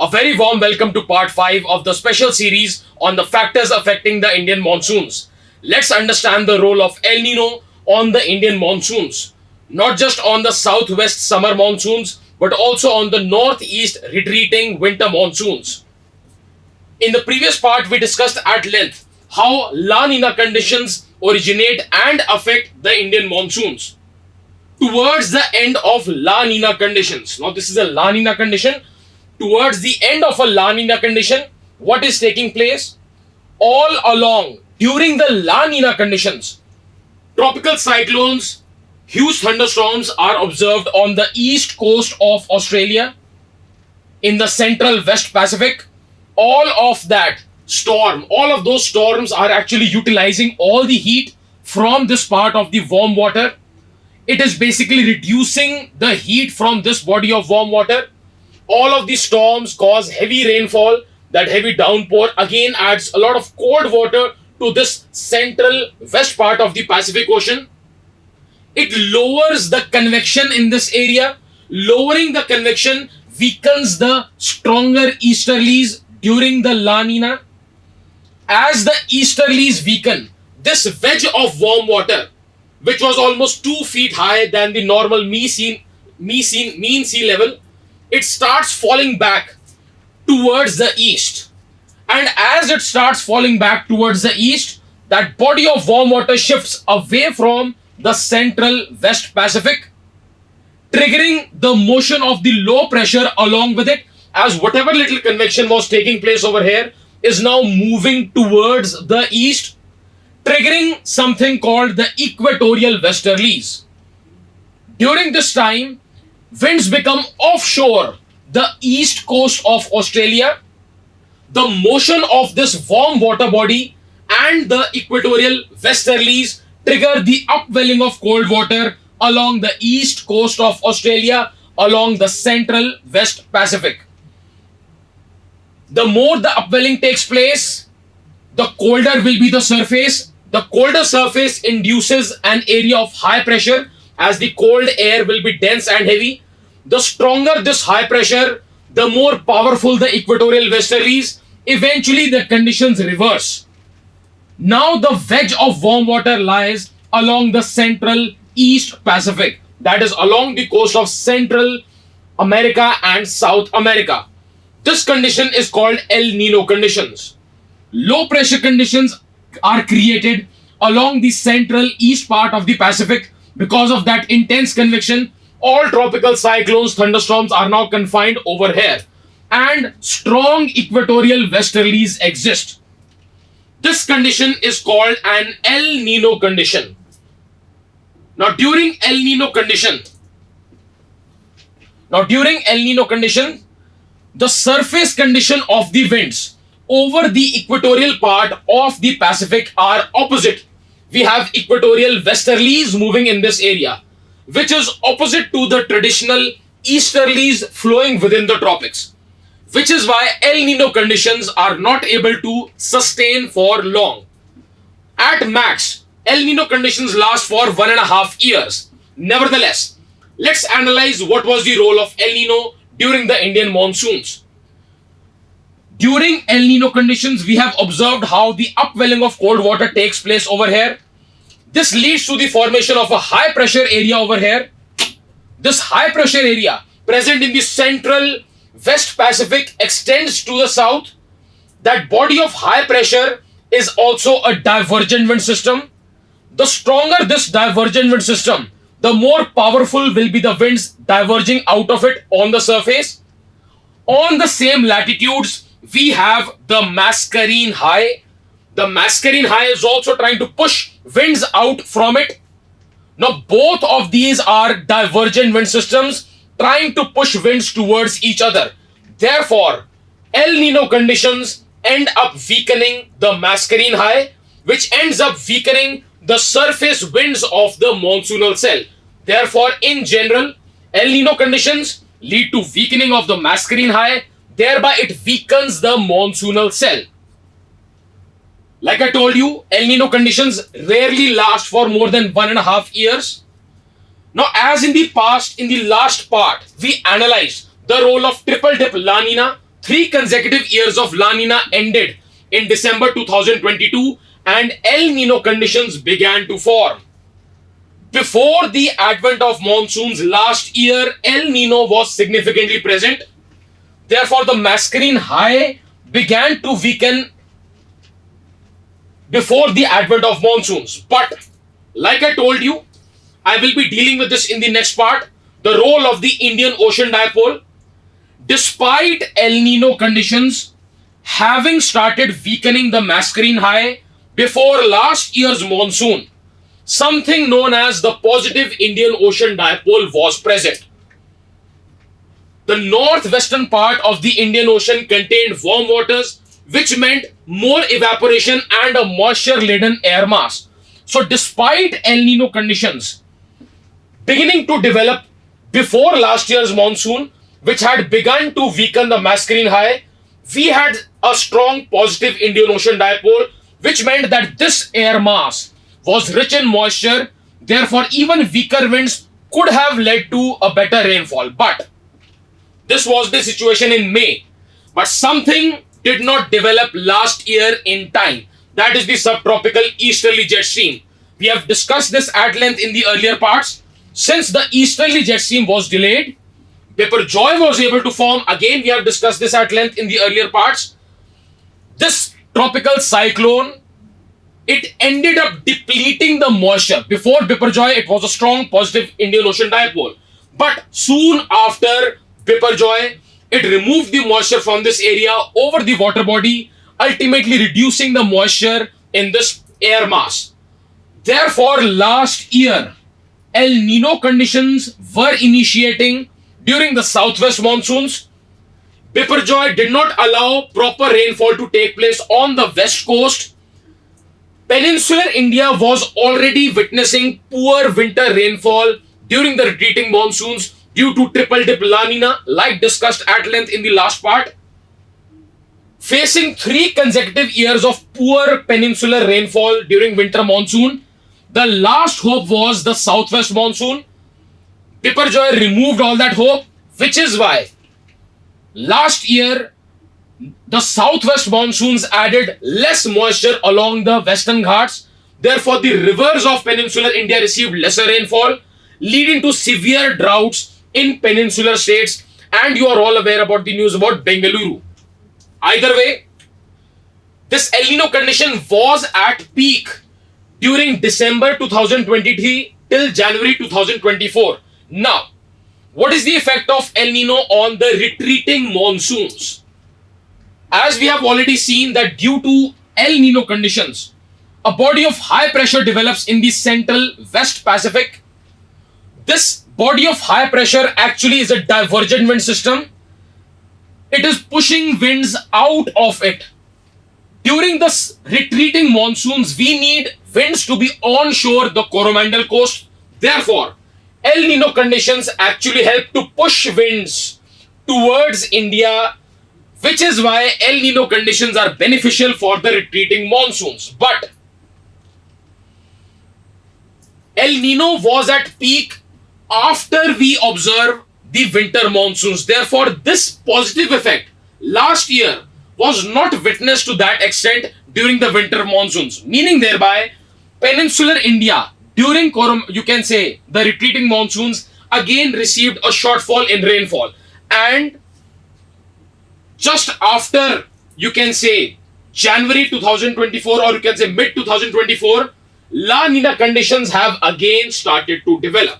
A very warm welcome to part 5 of the special series on the factors affecting the Indian monsoons. Let's understand the role of El Nino on the Indian monsoons, not just on the southwest summer monsoons, but also on the northeast retreating winter monsoons. In the previous part, we discussed at length how La Nina conditions originate and affect the Indian monsoons. Towards the end of La Nina conditions, now this is a La Nina condition. Towards the end of a La Nina condition, what is taking place? All along, during the La Nina conditions, tropical cyclones, huge thunderstorms are observed on the east coast of Australia, in the central West Pacific. All of those storms are actually utilizing all the heat from this part of the warm water. It is basically reducing the heat from this body of warm water. All of these storms cause heavy rainfall. That heavy downpour again adds a lot of cold water to this central west part of the Pacific Ocean. It lowers the convection in this area. Lowering the convection weakens the stronger easterlies during the La Nina. As the easterlies weaken, this wedge of warm water, which was almost 2 feet higher than the normal mean sea level, it starts falling back towards the east. And as it starts falling back towards the east, that body of warm water shifts away from the central West Pacific, triggering the motion of the low pressure along with it, as whatever little convection was taking place over here is now moving towards the east, triggering something called the equatorial westerlies. During this time, winds become offshore the east coast of Australia. The motion of this warm water body and the equatorial westerlies trigger the upwelling of cold water along the east coast of Australia, along the central West Pacific. The more the upwelling takes place, the colder will be the surface. The colder surface induces an area of high pressure, as the cold air will be dense and heavy. The stronger this high pressure, the more powerful the equatorial westerlies. Eventually, the conditions reverse. Now, the wedge of warm water lies along the central East Pacific, that is, along the coast of Central America and South America. This condition is called El Nino conditions. Low pressure conditions are created along the central east part of the Pacific. Because of that intense convection, all tropical cyclones, thunderstorms are now confined over here, and strong equatorial westerlies exist. This condition is called an El Nino condition. Now during El Nino condition, the surface condition of the winds over the equatorial part of the Pacific are opposite. We have equatorial westerlies moving in this area, which is opposite to the traditional easterlies flowing within the tropics, which is why El Nino conditions are not able to sustain for long. At max, El Nino conditions last for 1.5 years. Nevertheless, let's analyze what was the role of El Nino during the Indian monsoons. During El Nino conditions, we have observed how the upwelling of cold water takes place over here. This leads to the formation of a high pressure area over here. This high pressure area present in the central West Pacific extends to the south. That body of high pressure is also a divergent wind system. The stronger this divergent wind system, the more powerful will be the winds diverging out of it on the surface. On the same latitudes, we have the Mascarin High. The Mascarin High is also trying to push winds out from it. Now, both of these are divergent wind systems trying to push winds towards each other. Therefore, El Nino conditions end up weakening the Mascarin High, which ends up weakening the surface winds of the monsoonal cell. Therefore, in general, El Nino conditions lead to weakening of the Mascarin High. Thereby, it weakens the monsoonal cell. Like I told you, El Nino conditions rarely last for more than 1.5 years. Now, as in the past, in the last part, we analyzed the role of triple dip La Nina, Three consecutive years of La Nina ended in December 2022 and El Nino conditions began to form. Before the advent of monsoons last year, El Nino was significantly present. Therefore, the Mascarin High began to weaken before the advent of monsoons. But, like I told you, I will be dealing with this in the next part. The role of the Indian Ocean Dipole. Despite El Nino conditions having started weakening the Mascarin High before last year's monsoon, something known as the positive Indian Ocean Dipole was present. The northwestern part of the Indian Ocean contained warm waters, which meant more evaporation and a moisture-laden air mass. So despite El Nino conditions beginning to develop before last year's monsoon, which had begun to weaken the Mascarin High, we had a strong positive Indian Ocean Dipole, which meant that this air mass was rich in moisture. Therefore, even weaker winds could have led to a better rainfall. But this was the situation in May. But something did not develop last year in time. That is the subtropical easterly jet stream. We have discussed this at length in the earlier parts. Since the easterly jet stream was delayed, Biparjoy was able to form. Again, we have discussed this at length in the earlier parts. This tropical cyclone, it ended up depleting the moisture. Before Biparjoy, it was a strong positive Indian Ocean Dipole. But soon after Biparjoy, it removed the moisture from this area over the water body, ultimately reducing the moisture in this air mass. Therefore, last year, El Nino conditions were initiating during the southwest monsoons. Biparjoy did not allow proper rainfall to take place on the west coast. Peninsular India was already witnessing poor winter rainfall during the retreating monsoons due to triple dip La Nina, like discussed at length in the last part. Facing 3 consecutive years of poor peninsular rainfall during winter monsoon, the last hope was the southwest monsoon. Biparjoy removed all that hope, which is why last year the southwest monsoons added less moisture along the western ghats. Therefore, the rivers of peninsular India received lesser rainfall, leading to severe droughts in peninsular states. And you are all aware about the news about Bengaluru. Either way, this El Nino condition was at peak during December 2023 till January 2024. Now, what is the effect of El Nino on the retreating monsoons? As we have already seen that due to El Nino conditions, a body of high pressure develops in the central West Pacific. This body of high pressure actually is a divergent wind system. It is pushing winds out of it. During the retreating monsoons, we need winds to be onshore the Coromandel coast. Therefore, El Nino conditions actually help to push winds towards India, which is why El Nino conditions are beneficial for the retreating monsoons. But El Nino was at peak after we observe the winter monsoons. Therefore, this positive effect last year was not witnessed to that extent during the winter monsoons, meaning thereby peninsular India during you can say the retreating monsoons again received a shortfall in rainfall. And just after, you can say, January 2024 or you can say mid 2024, La Nina conditions have again started to develop.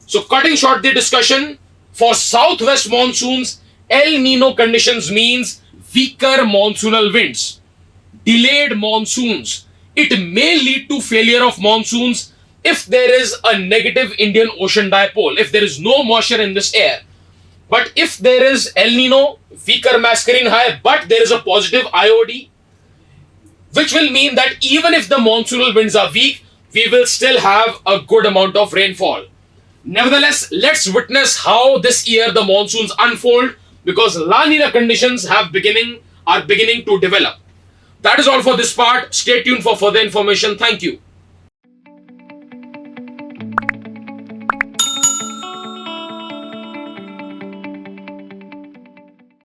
So cutting short the discussion, for southwest monsoons, El Nino conditions means weaker monsoonal winds, delayed monsoons. It may lead to failure of monsoons if there is a negative Indian Ocean Dipole, if there is no moisture in this air. But if there is El Nino, weaker Mascarin High, but there is a positive IOD, which will mean that even if the monsoonal winds are weak, we will still have a good amount of rainfall. Nevertheless, let's witness how this year the monsoons unfold, because La Nina conditions are beginning to develop. That is all for this part. Stay tuned for further information. Thank you.